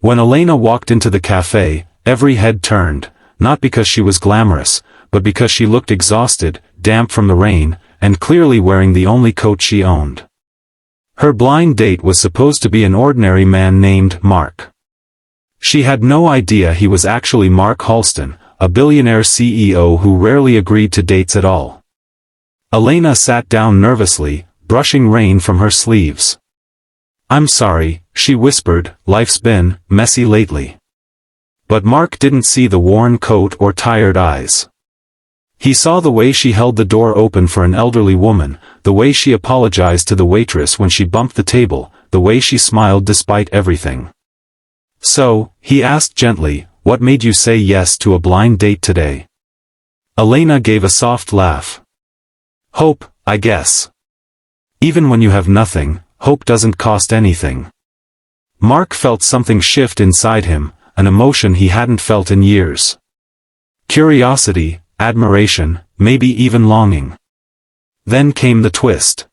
When Elena walked into the cafe, every head turned, not because she was glamorous, but because she looked exhausted, damp from the rain, and clearly wearing the only coat she owned. Her blind date was supposed to be an ordinary man named Mark. She had no idea he was actually Mark Halston, a billionaire CEO who rarely agreed to dates at all. Elena sat down nervously, brushing rain from her sleeves. "I'm sorry," she whispered, "life's been messy lately." But Mark didn't see the worn coat or tired eyes. He saw the way she held the door open for an elderly woman, the way she apologized to the waitress when she bumped the table, the way she smiled despite everything. "So," he asked gently, "what made you say yes to a blind date today?" Elena gave a soft laugh. "Hope, I guess. Even when you have nothing, hope doesn't cost anything." Mark felt something shift inside him, an emotion he hadn't felt in years. Curiosity, admiration, maybe even longing. Then came the twist.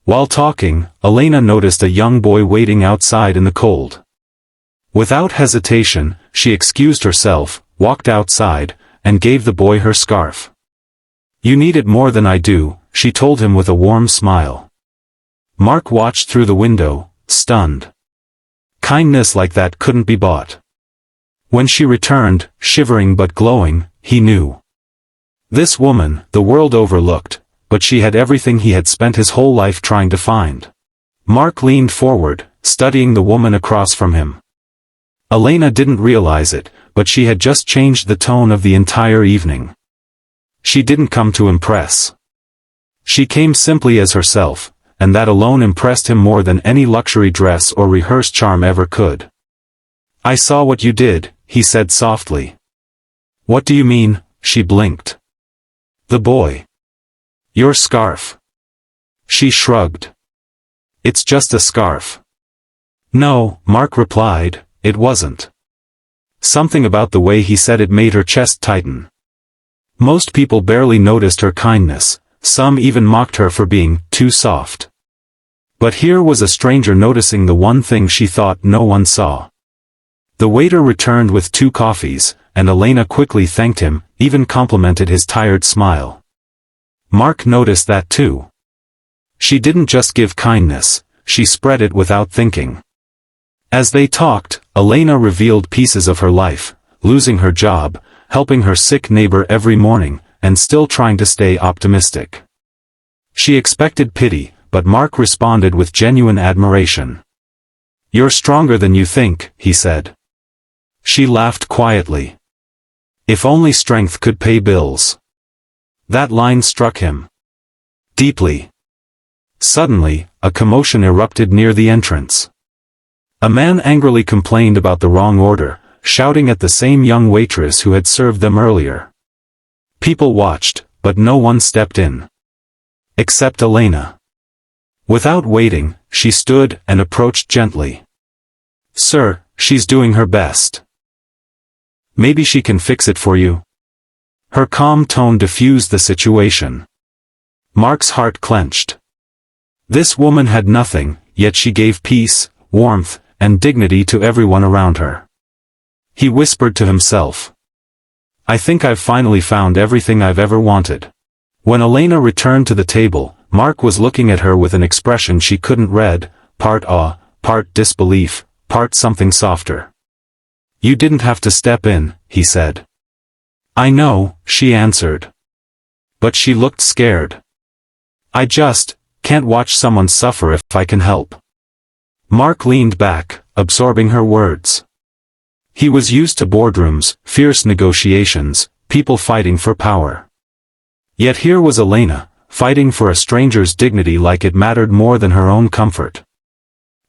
While talking, Elena noticed a young boy waiting outside in the cold. Without hesitation, she excused herself, walked outside, and gave the boy her scarf. "You need it more than I do," she told him with a warm smile. Mark watched through the window, stunned. Kindness like that couldn't be bought. When she returned, shivering but glowing, he knew. This woman, the world overlooked, but she had everything he had spent his whole life trying to find. Mark leaned forward, studying the woman across from him. Elena didn't realize it, but she had just changed the tone of the entire evening. She didn't come to impress. She came simply as herself, and that alone impressed him more than any luxury dress or rehearsed charm ever could. "I saw what you did," he said softly. "What do you mean?" She blinked. "The boy. Your scarf." She shrugged. "It's just a scarf." "No," Mark replied, "it wasn't." Something about the way he said it made her chest tighten. Most people barely noticed her kindness, some even mocked her for being too soft. But here was a stranger noticing the one thing she thought no one saw. The waiter returned with 2 coffees, and Elena quickly thanked him, even complimented his tired smile. Mark noticed that too. She didn't just give kindness, she spread it without thinking. As they talked, Elena revealed pieces of her life, losing her job, helping her sick neighbor every morning, and still trying to stay optimistic. She expected pity, but Mark responded with genuine admiration. "You're stronger than you think," he said. She laughed quietly. If only strength could pay bills. That line struck him deeply. Suddenly, a commotion erupted near the entrance. A man angrily complained about the wrong order, shouting at the same young waitress who had served them earlier. People watched, but no one stepped in. Except Elena. Without waiting, she stood and approached gently. "Sir, she's doing her best. Maybe she can fix it for you." Her calm tone diffused the situation. Mark's heart clenched. This woman had nothing, yet she gave peace, warmth, and dignity to everyone around her. He whispered to himself, "I think I've finally found everything I've ever wanted." When Elena returned to the table, Mark was looking at her with an expression she couldn't read, part awe, part disbelief, part something softer. "You didn't have to step in," he said. "I know," she answered. But she looked scared. "I just can't watch someone suffer if I can help." Mark leaned back, absorbing her words. He was used to boardrooms, fierce negotiations, people fighting for power. Yet here was Elena, fighting for a stranger's dignity like it mattered more than her own comfort.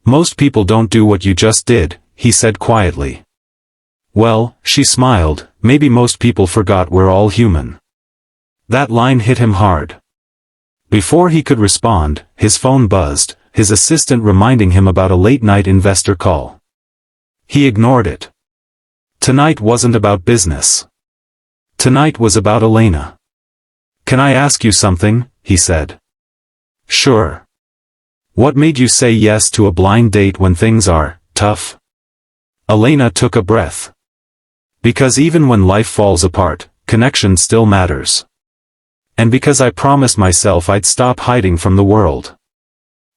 "Most people don't do what you just did," he said quietly. "Well," she smiled, "maybe most people forgot we're all human." That line hit him hard. Before he could respond, his phone buzzed, his assistant reminding him about a late-night investor call. He ignored it. Tonight wasn't about business. Tonight was about Elena. "Can I ask you something?" he said. "Sure. What made you say yes to a blind date when things are tough?" Elena took a breath. Because even when life falls apart, connection still matters. And because I promised myself I'd stop hiding from the world.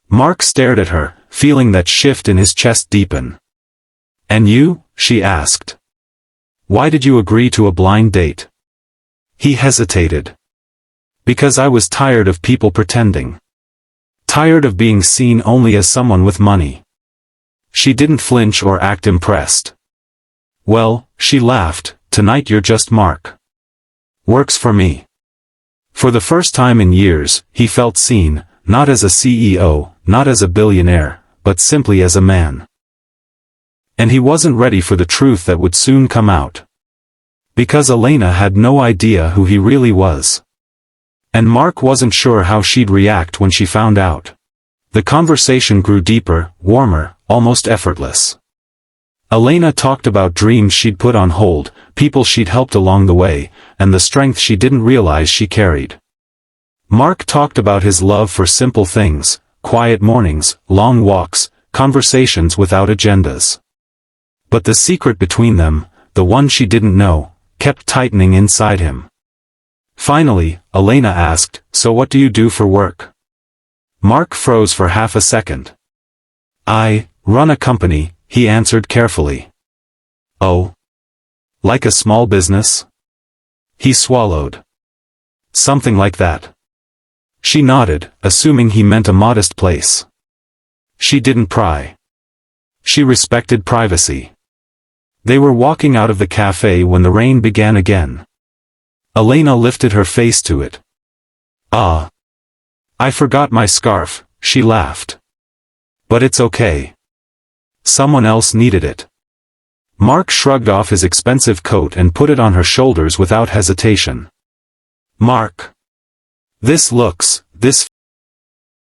Mark stared at her, feeling that shift in his chest deepen. And you? She asked. Why did you agree to a blind date? He hesitated. Because I was tired of people pretending. Tired of being seen only as someone with money. She didn't flinch or act impressed. Well, she laughed, tonight you're just Mark. Works for me. For the first time in years, he felt seen, not as a CEO, not as a billionaire, but simply as a man. And he wasn't ready for the truth that would soon come out. Because Elena had no idea who he really was. And Mark wasn't sure how she'd react when she found out. The conversation grew deeper, warmer, almost effortless. Elena talked about dreams she'd put on hold, people she'd helped along the way, and the strength she didn't realize she carried. Mark talked about his love for simple things, quiet mornings, long walks, conversations without agendas. But the secret between them, the one she didn't know, kept tightening inside him. Finally, Elena asked, so what do you do for work? Mark froze for half a second. I run a company, he answered carefully. Oh? Like a small business? He swallowed. Something like that. She nodded, assuming he meant a modest place. She didn't pry. She respected privacy. They were walking out of the cafe when the rain began again. Elena lifted her face to it. Ah. I forgot my scarf, she laughed. But it's okay. Someone else needed it. Mark shrugged off his expensive coat and put it on her shoulders without hesitation. Mark. This